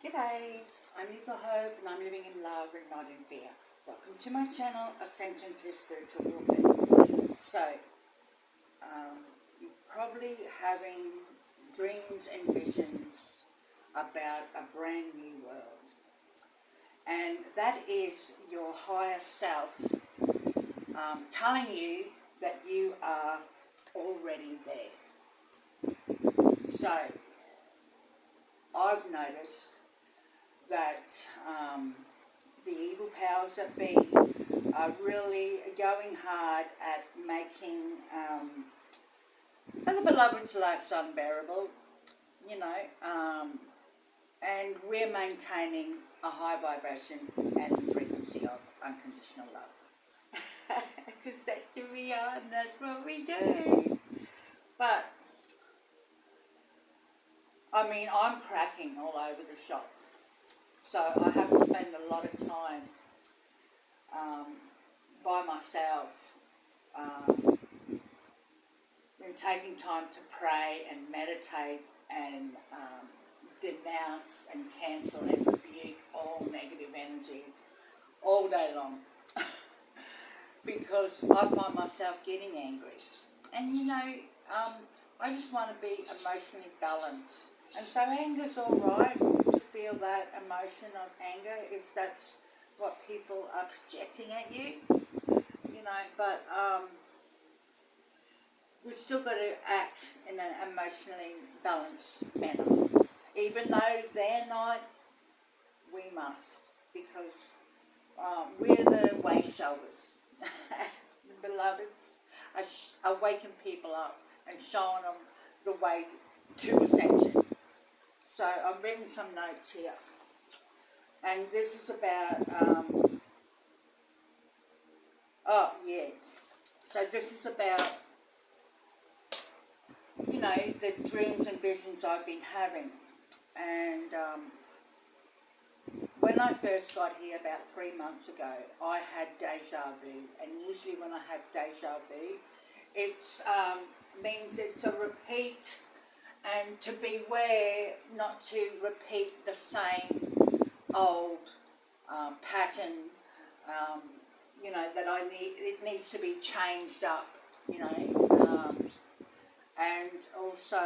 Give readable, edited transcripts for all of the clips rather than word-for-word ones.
G'day, I'm Nicole Hope and I'm living in love and not in fear. Welcome to my channel, Ascension Through Spiritual Warfare. So, you're probably having dreams and visions about a brand new world. And that is your higher self telling you that you are already there. So, I've noticed that the evil powers that be are really going hard at making the beloved's lives unbearable, and we're maintaining a high vibration and frequency of unconditional love. Because that's who we are and that's what we do. But, I'm cracking all over the shop. So I have to spend a lot of time by myself and taking time to pray and meditate and denounce and cancel and rebuke all negative energy all day long. Because I find myself getting angry. And I just want to be emotionally balanced. And so anger's alright to feel that emotion of anger if that's what people are projecting at you, but we've still got to act in an emotionally balanced manner. Even though they're not, we must, because we're the way showers. The beloveds are waking people up and showing them the way to ascension. So I've written some notes here, and this is about, so this is about, the dreams and visions I've been having. And when I first got here about 3 months ago, I had deja vu, and usually when I have deja vu, it's means it's a repeat, and to beware not to repeat the same old pattern, that it needs to be changed up, and also,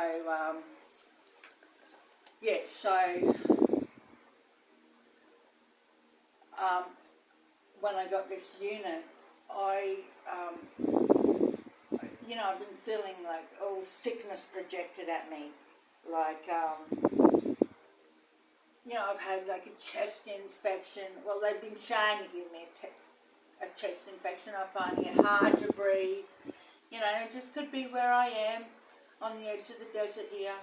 when I got this unit, I've been feeling like all sickness projected at me. Like, I've had like a chest infection. Well, they've been trying to give me a chest infection. I'm finding it hard to breathe. It just could be where I am on the edge of the desert here.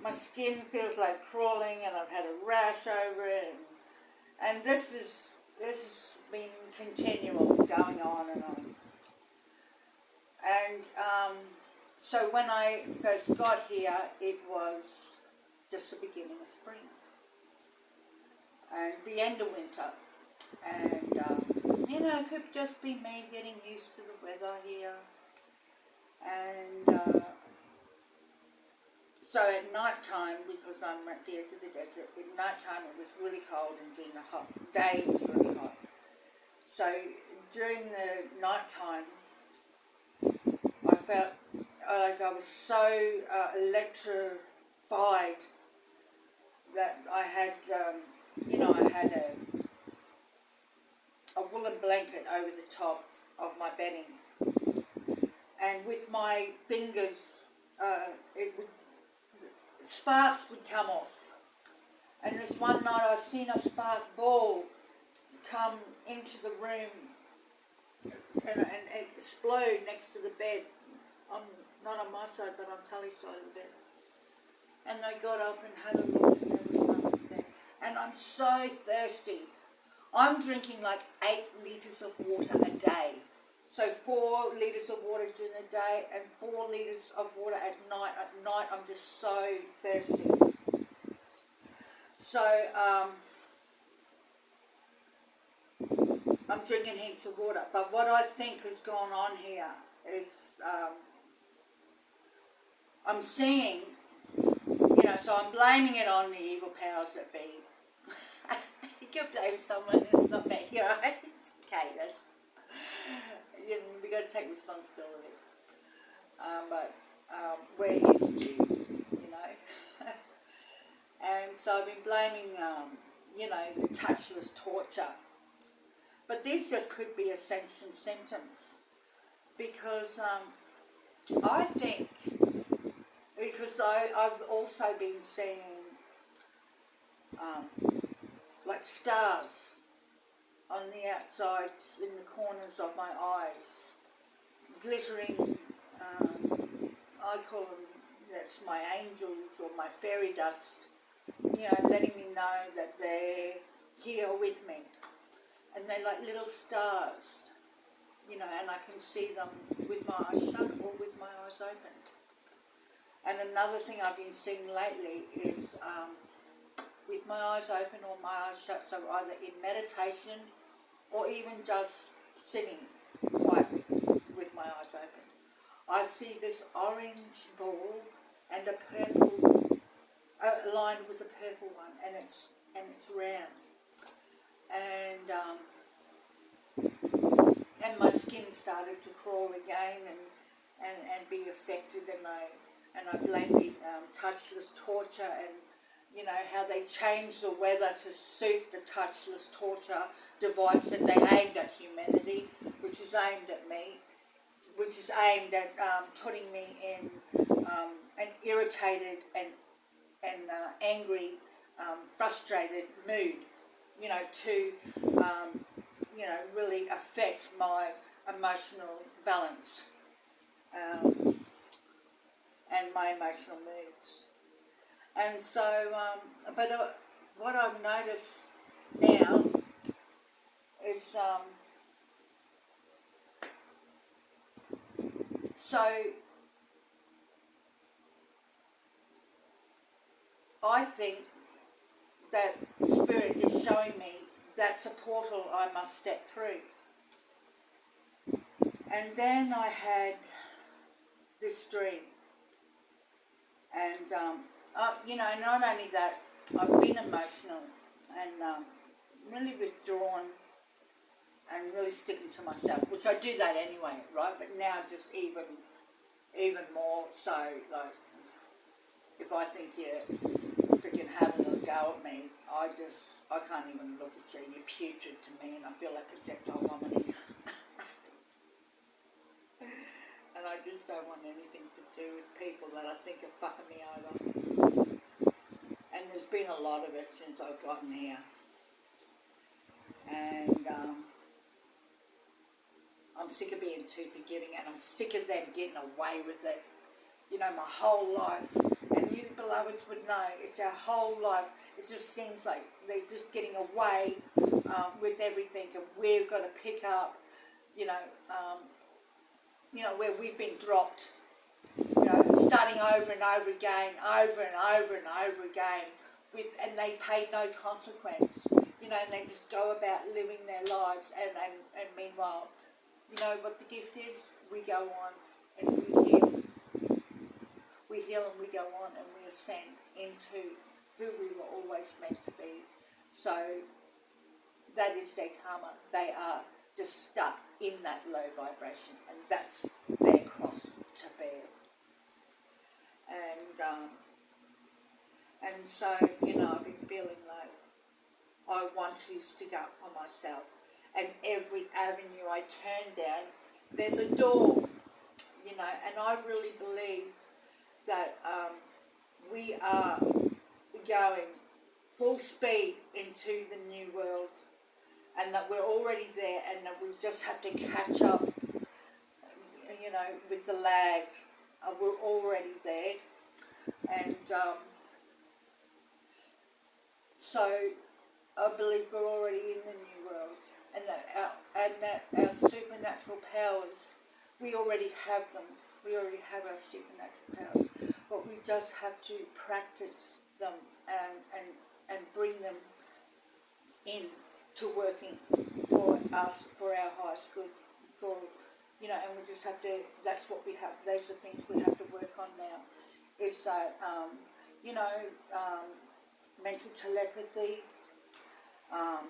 My skin feels like crawling and I've had a rash over it. And this has been continual, going on and on. And so when I first got here, it was just the beginning of spring and the end of winter. And, it could just be me getting used to the weather here. And so at night time, because I'm at the edge of the desert, at night time it was really cold and during the hot day it was really hot. So during the night time, I felt like I was so electrified that I had, I had a woolen blanket over the top of my bedding. And with my fingers, sparks would come off. And this one night I seen a spark ball come into the room and explode next to the bed. Not on my side, but on Tully's side of the bed. And I got up and had a look and there was nothing there. And I'm so thirsty. I'm drinking like 8 litres of water a day. So 4 litres of water during the day and 4 litres of water at night. At night I'm just so thirsty. So I'm drinking heaps of water. But what I think has gone on here is I'm seeing, know, so I'm blaming it on the evil powers that be. You can blame someone, it's not me, right? Okay, that's, we got to take responsibility. But we're here to do, And so I've been blaming, the touchless torture. But this just could be ascension symptoms. Because I think, because I've also been seeing like stars on the outsides in the corners of my eyes, glittering, I call them, that's my angels or my fairy dust, letting me know that they're here with me. And they're like little stars, and I can see them with my eyes shut or with my eyes open. And another thing I've been seeing lately is with my eyes open or my eyes shut, so either in meditation or even just sitting quietly with my eyes open. I see this orange ball and a purple, aligned with a purple one, and it's round. And my skin started to crawl again and be affected, and I blame the touchless torture and how they changed the weather to suit the touchless torture device that they aimed at humanity, which is aimed at me, which is aimed at putting me in an irritated and angry, frustrated mood, to really affect my emotional balance and my emotional moods. And so, what I've noticed now is, so I think that Spirit is showing me that's a portal I must step through. And then I had this dream. And, not only that, I've been emotional and really withdrawn and really sticking to myself, which I do that anyway, right? But now just even more so, like, if I think you're freaking having a go at me, I can't even look at you. You're putrid to me and I feel like projectile vomiting. And I just don't want anything to do with people that I think are fucking me over. And there's been a lot of it since I've gotten here. And I'm sick of being too forgiving, and I'm sick of them getting away with it. My whole life. And you beloveds would know, it's our whole life. It just seems like they're just getting away with everything, and we've got to pick up, where we've been dropped, starting over and over again, and they pay no consequence, and they just go about living their lives, and meanwhile, what the gift is, we go on and we heal and we go on and we ascend into who we were always meant to be. So that is their karma. They are just stuck in that low vibration, and that's their cross to bear. And so, I've been feeling like I want to stick up for myself, and every avenue I turn down, there's a door, and I really believe that we are going full speed into the new world, and that we're already there, and that we just have to catch up, with the lag. We're already there, and so I believe we're already in the new world, and that our supernatural powers, we already have them. We already have our supernatural powers, but we just have to practice them and bring them in to working for us, for our highest good, and we just have to, that's what we have, those are things we have to work on now, is that you know, mental telepathy, um,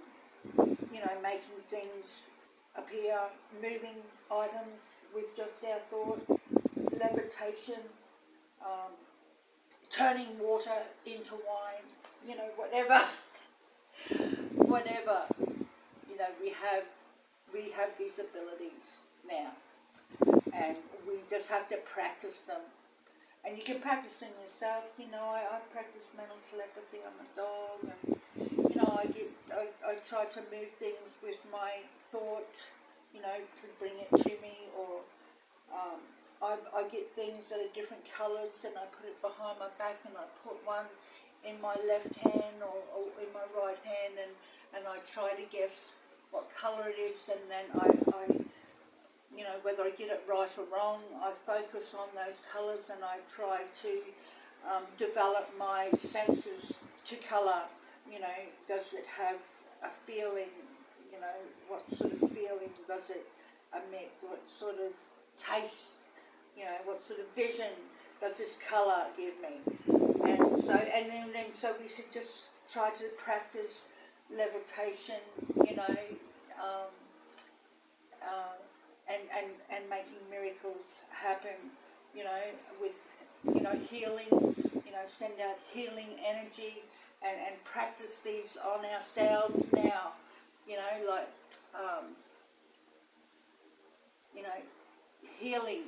you know, making things appear, moving items with just our thought, levitation, turning water into wine, you know, whatever, whatever, you know, we have these abilities now, and we just have to practice them. And you can practice them yourself. You know, I practice mental telepathy. I'm a dog, and you know, I try to move things with my thought, you know, to bring it to me, or I get things that are different colours, and I put it behind my back, and I put one in my left hand or in my right hand, and I try to guess what colour it is, and then I you know, whether I get it right or wrong, I focus on those colours, and I try to develop my senses to colour. You know, does it have a feeling? You know, what sort of feeling does it emit? What sort of taste? You know, what sort of vision does this colour give me? And so we should just try to practice levitation. You know. And making miracles happen, you know, with, you know, healing, you know, send out healing energy and practice these on ourselves now, you know, like, you know, healing,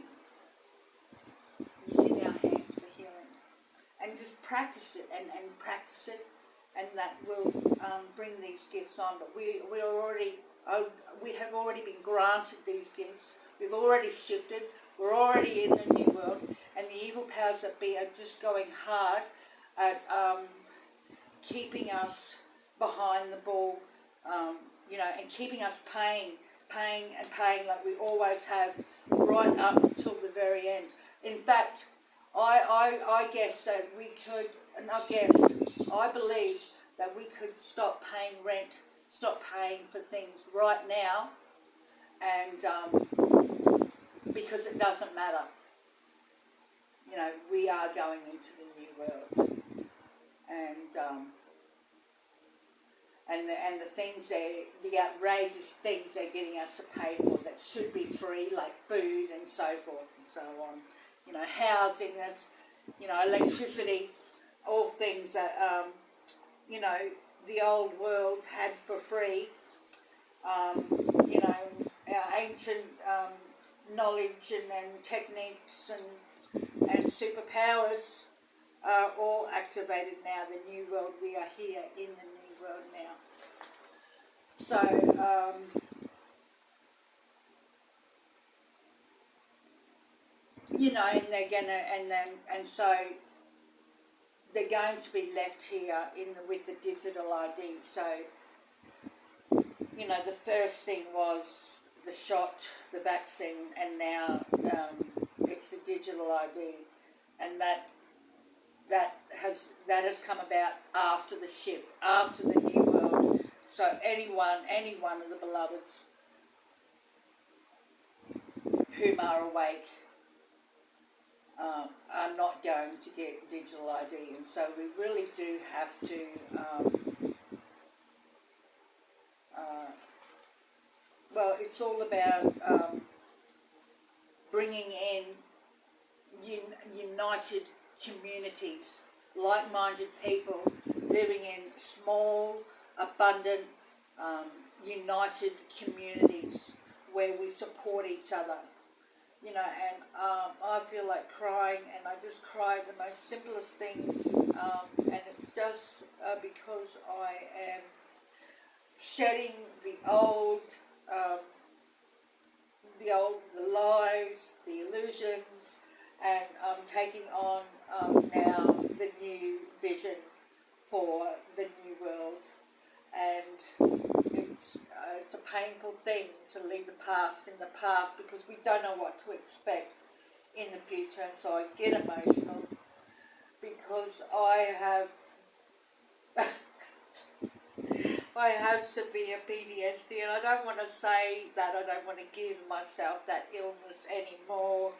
using our hands for healing, and just practice it and practice it, and that will bring these gifts on. But we have already been granted these gifts. We've already shifted. We're already in the new world, and the evil powers that be are just going hard at keeping us behind the ball, you know, and keeping us paying like we always have, right up until the very end. In fact, I guess that we could, not guess, I believe that we could stop paying rent, stop paying for things right now, and because it doesn't matter. You know, we are going into the new world, and the things the outrageous things they're getting us to pay for that should be free, like food and so forth and so on. You know, housing, that's, you know, electricity, all things that you know, the old world had for free. You know, our ancient knowledge and techniques and superpowers are all activated now. The new world, we are here in the new world now. So, you know, and they're gonna, and so they're going to be left here with the digital ID. So, you know, the first thing was the shot, the vaccine, and now it's the digital ID, and that has come about after the shift, after the new world. So any one of the beloveds whom are awake are not going to get digital ID, and so we really do have to well, it's all about bringing in united communities, like-minded people living in small, abundant, united communities where we support each other. You know, and I feel like crying, and I just cry the most simplest things, and it's just because I am shedding the lies, the illusions, and taking on now the new vision for the new world. And it's a painful thing to leave the past in the past, because we don't know what to expect in the future, and so I get emotional because I have severe PTSD, and I don't want to say that I don't want to give myself that illness anymore,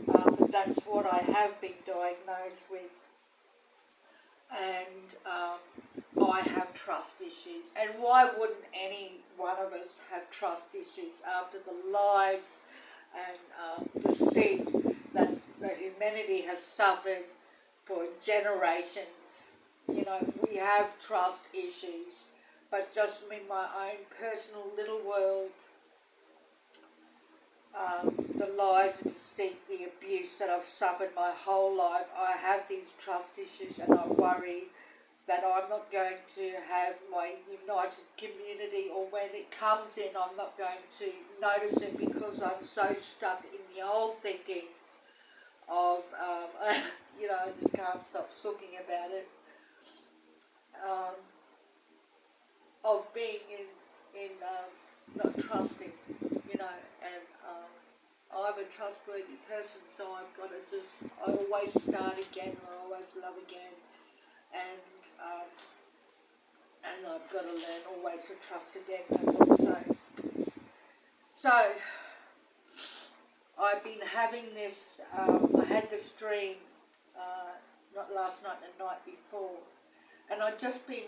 but that's what I have been diagnosed with. and I have trust issues. And why wouldn't any one of us have trust issues after the lies and deceit that the humanity has suffered for generations? You know, we have trust issues, but just in my own personal little world, the lies, the deceit, the abuse that I've suffered my whole life, I have these trust issues, and I worry that I'm not going to have my united community, or when it comes in, I'm not going to notice it because I'm so stuck in the old thinking of, you know, I just can't stop talking about it, of being in not trusting, you know, and I'm a trustworthy person, so I've got to just, I always start again, I always love again, and I've got to learn always to trust again, that's also. So, I've been having this, I had this dream, not last night, the night before, and I've just been,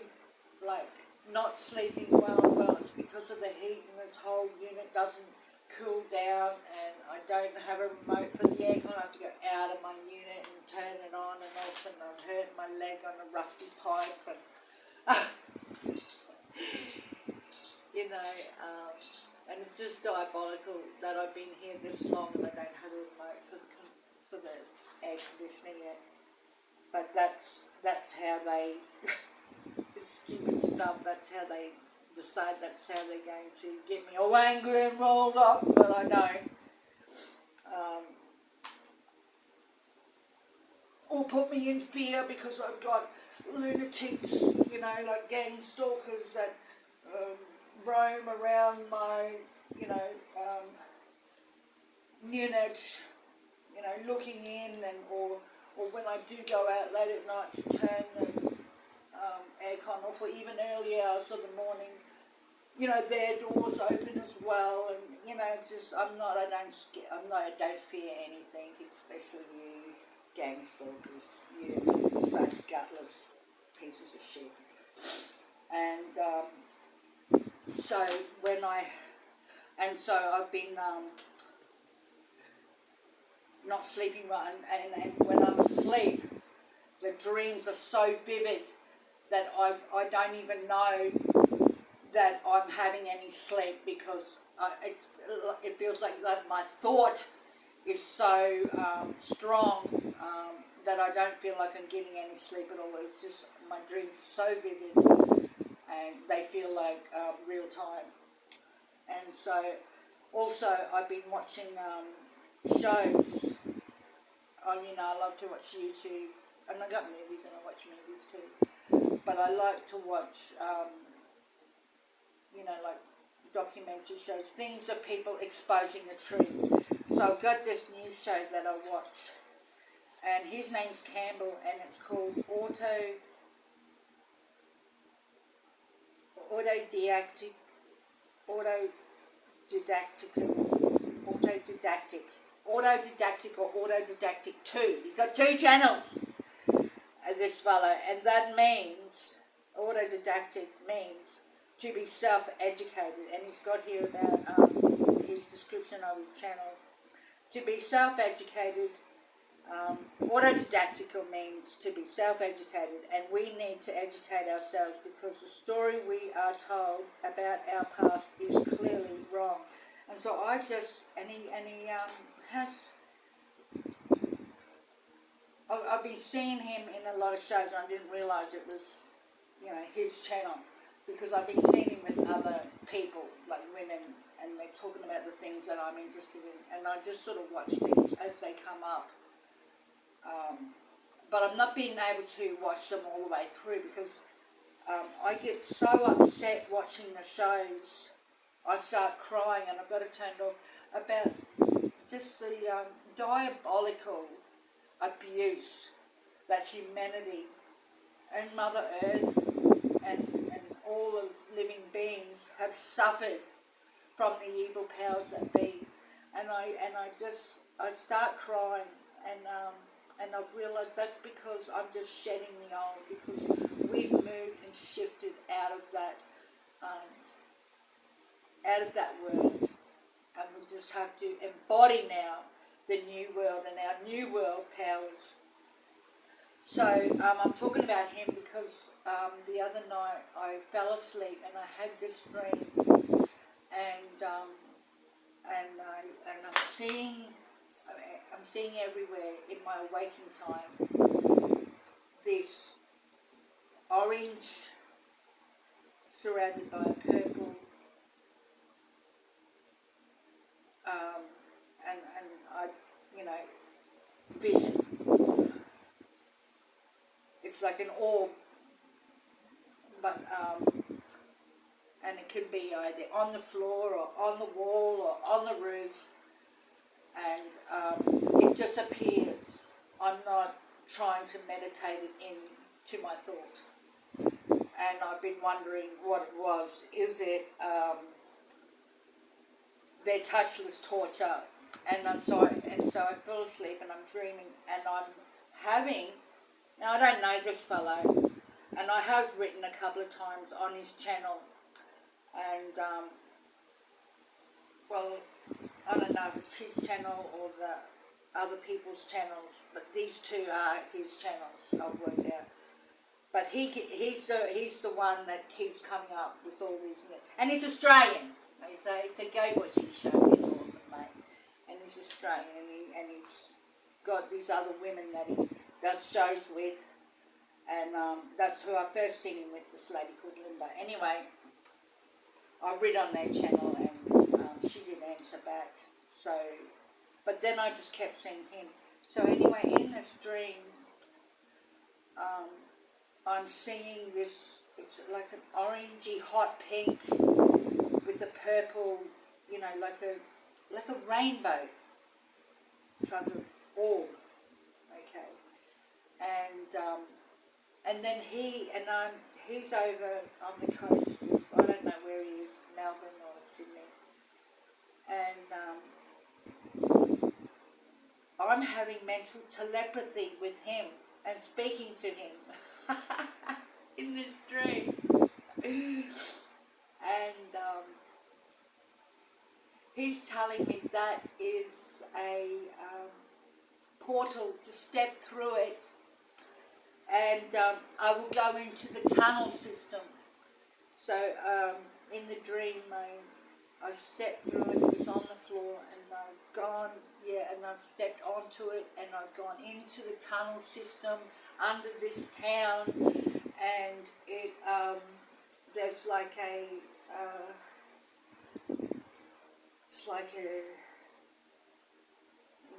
like, not sleeping well, it's because of the heat, and this whole unit doesn't cool down, and I don't have a remote for the aircon. I have to go out of my unit and turn it on, and all of a sudden I've hurt my leg on a rusty pipe, and you know, and it's just diabolical that I've been here this long and I don't have a remote for the air conditioning yet. But that's how they, this stupid stuff, that's how they decide, that's how they're going to get me all angry and rolled up, but I don't. Or put me in fear because I've got lunatics, you know, like gang stalkers that roam around my, you know, unit, you know, looking in, and or when I do go out late at night to turn the aircon off, or even early hours of the morning, you know, their doors open as well, and you know, it's just I don't fear anything, especially you gang stalkers, you such gutless pieces of shit. And so I've been not sleeping right, and when I'm asleep, the dreams are so vivid that I don't even know that I'm having any sleep, because it feels like that my thought is so strong that I don't feel like I'm getting any sleep at all. It's just my dreams are so vivid, and they feel like real time. And so also I've been watching shows. You know, I love to watch YouTube, and I got movies, and I watch movies too. But I like to watch, you know, like documentary shows, things of people exposing the truth. So I've got this news show that I watched, and his name's Campbell, and it's called Autodidactic 2. He's got 2 channels, this fellow, and that means, autodidactic means to be self-educated, and he's got here about his description of his channel. To be self-educated, autodidactical means to be self-educated, and we need to educate ourselves because the story we are told about our past is clearly wrong. And so I just, and he has, I've been seeing him in a lot of shows, and I didn't realise it was, you know, his channel, because I've been seeing him with other people, like women, and they're talking about the things that I'm interested in, and I just sort of watch things as they come up. But I'm not being able to watch them all the way through, because I get so upset watching the shows, I start crying, and I've got to turn it off, about just the diabolical abuse that humanity and Mother Earth and all of living beings have suffered from the evil powers that be. And I start crying, and And I've realised that's because I'm just shedding the old, because we've moved and shifted out of that world, and we just have to embody now the new world and our new world powers. So I'm talking about him because the other night I fell asleep and I had this dream, and I'm seeing everywhere in my waking time this orange surrounded by a purple, and I, vision. It's like an orb, but and it can be either on the floor or on the wall or on the roof, and it just appears. I'm not trying to meditate it into my thought, and I've been wondering what it was. Is it their touchless torture? And so I fell asleep and I'm dreaming, and I'm having. Now, I don't know this fellow, and I have written a couple of times on his channel, and, well, I don't know if it's his channel or the other people's channels, but these two are his channels, I've worked out. But he's the one that keeps coming up with all these, and he's Australian. It's a gay watching show. It's awesome, mate. And he's Australian, and he's got these other women that he does shows with, and that's who I first seen him with, this lady called Linda. Anyway, I read on their channel, and she didn't answer back. So, but then I just kept seeing him. So anyway, in this dream, I'm seeing this. It's like an orangey hot pink with a purple, like a rainbow type of orb. Okay. And then he's over on the coast. I don't know where he is, Melbourne or Sydney. And I'm having mental telepathy with him and speaking to him in this dream. And he's telling me that is a portal to step through it, and I will go into the tunnel system. So in the dream, I stepped through it. It was on the floor, and I've gone, and I've stepped onto it, and I've gone into the tunnel system under this town, and it there's like it's like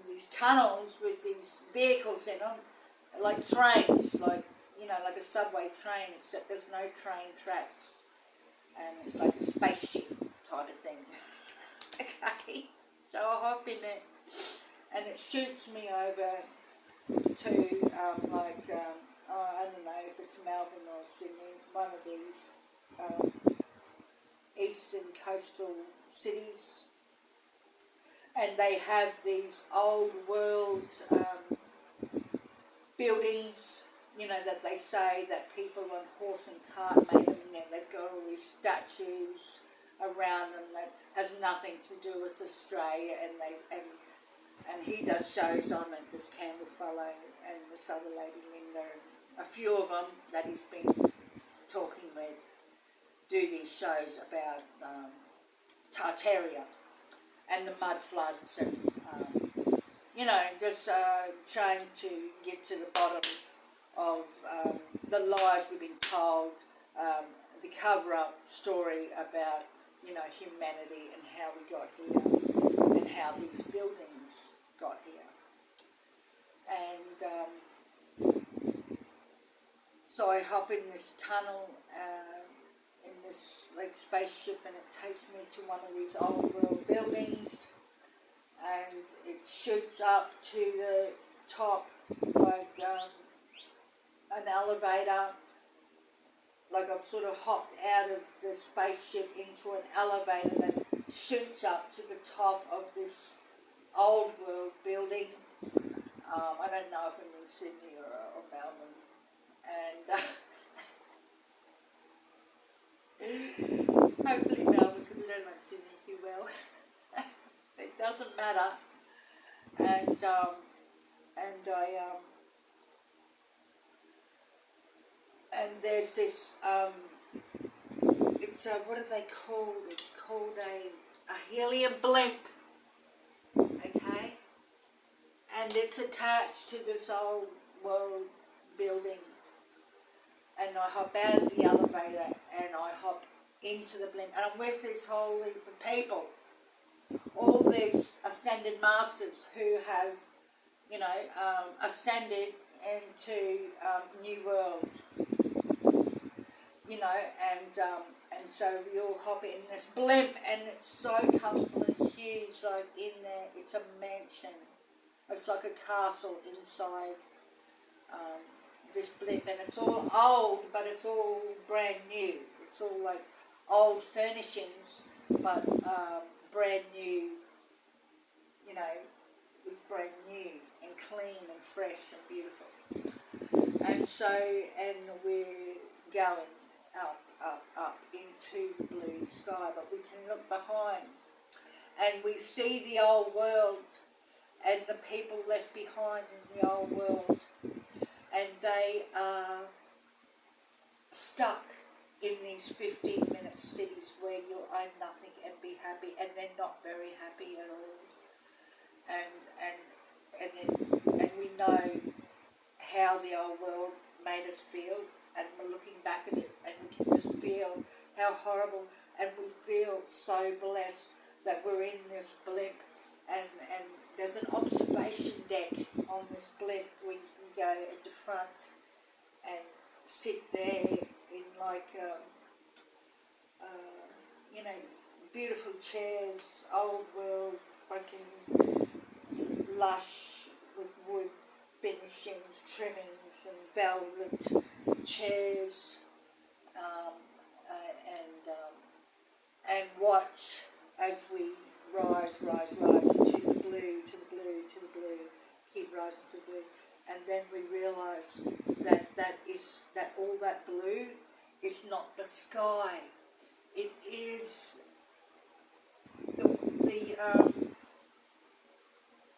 these tunnels with these vehicles in them, like trains, like a subway train, except there's no train tracks, and it's like a spaceship type of thing. Okay, so I hop in it, and it shoots me over to I don't know if it's Melbourne or Sydney, one of these eastern coastal cities. And they have these old world buildings, that they say that people on horse and cart made them, and they've got all these statues around them that has nothing to do with Australia, and he does shows on it, this Campbell fellow and this other lady Linda, and a few of them that he's been talking with do these shows about Tartaria and the mud floods, and just trying to get to the bottom of the lies we've been told, the cover-up story about humanity and how we got here and how these buildings got here. And so I hop in this tunnel in this spaceship, and it takes me to one of these old world buildings, and it shoots up to the top like an elevator. Like I've sort of hopped out of the spaceship into an elevator that shoots up to the top of this old world building, I don't know if I'm in Sydney or Melbourne. And hopefully Melbourne, because I don't like Sydney too well. It doesn't matter. And there's this, it's what are they called? It's called a helium blimp, okay? And it's attached to this old world building. And I hop out of the elevator and I hop into the blimp. And I'm with this whole heap of people, all these ascended masters who have, ascended into New World, and so we all hop in this blimp, and it's so comfortable and huge. Like in there, it's a mansion. It's like a castle inside this blimp, and it's all old, but it's all brand new. It's all like old furnishings, but brand new. It's brand new and clean and fresh and beautiful. And so, and we're going up into the blue sky, but we can look behind and we see the old world and the people left behind in the old world, and they are stuck in these 15-minute cities where you'll own nothing and be happy, and they're not very happy at all. And we know how the old world made us feel, and we're looking back at it and we can just feel how horrible, and we feel so blessed that we're in this blimp, and there's an observation deck on this blimp where you can go at the front and sit there in like beautiful chairs, old world, fucking lush with wood finishings, trimmings and velvet chairs, and watch as we rise to the blue, keep rising to the blue, and then we realise that all that blue is not the sky. It is the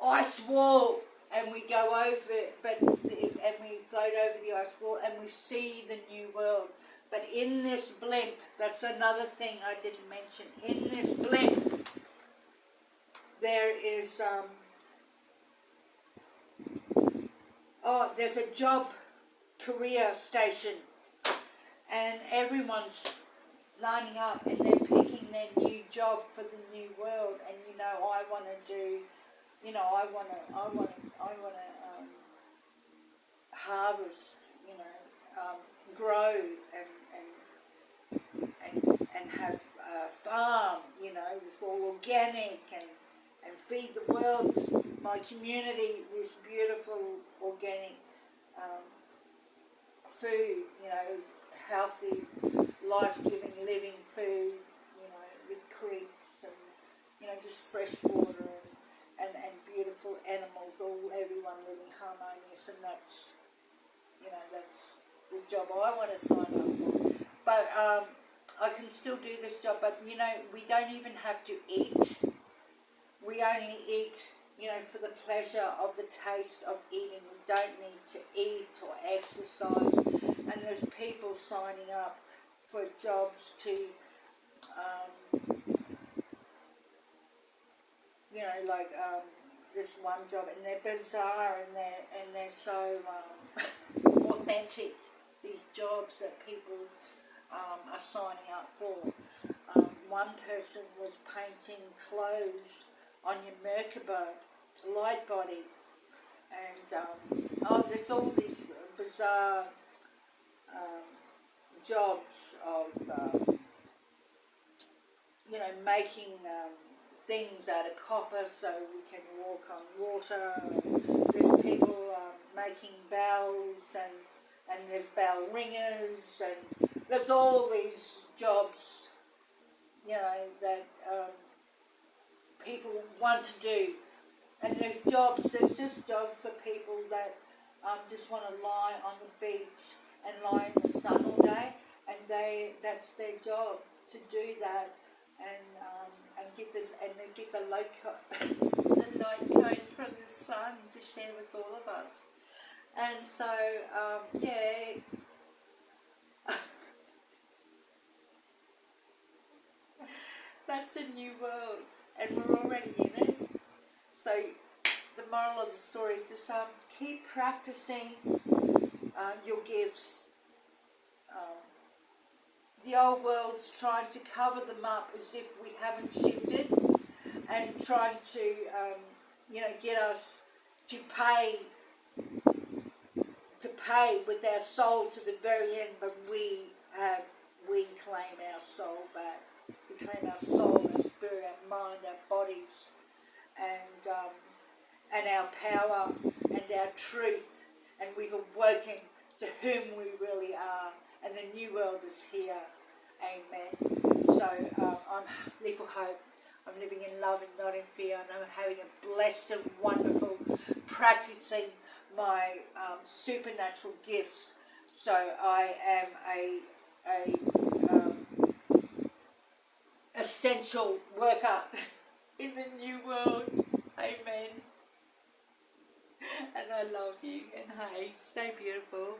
ice wall, and we go over it, and we float over the ice wall, and we see the new world. But in this blimp, that's another thing I didn't mention. In this blimp, there is there's a job career station, and everyone's lining up and they're picking their new job for the new world. And I want to do, I want to harvest, grow and have a farm, with all organic and feed the world, my community, this beautiful organic food, healthy, life-giving, living food, with creeks and, just fresh water and beautiful animals, everyone living harmonious, and that's the job I want to sign up for. But I can still do this job, but we don't even have to eat. We only eat, for the pleasure of the taste of eating. We don't need to eat or exercise. And there's people signing up for jobs to, this one job, and they're bizarre, and they're so authentic. These jobs that people are signing up for. One person was painting clothes on your Merkaba light body, and there's all these bizarre jobs of making things out of copper so we can walk on water. There's people making bells, and there's bell ringers, and there's all these jobs, that people want to do, And there's jobs, there's just jobs for people that just want to lie on the beach and lie in the sun all day, and that's their job, to do that, and get the light the light codes from the sun to share with all of us. And so yeah, that's a new world, and we're already in it. So the moral of the story is just keep practicing your gifts. The old world's trying to cover them up as if we haven't shifted, and trying to get us to pay with our soul to the very end, but we claim our soul back. We claim our soul, our spirit, our mind, our bodies, and our power and our truth, and we've awoken to whom we really are, and the new world is here. Amen. So I'm live for hope. I'm living in love and not in fear, and I'm having a blessed and wonderful practicing my supernatural gifts. So I am a essential worker in the new world. Amen. And I love you. And hey, stay beautiful.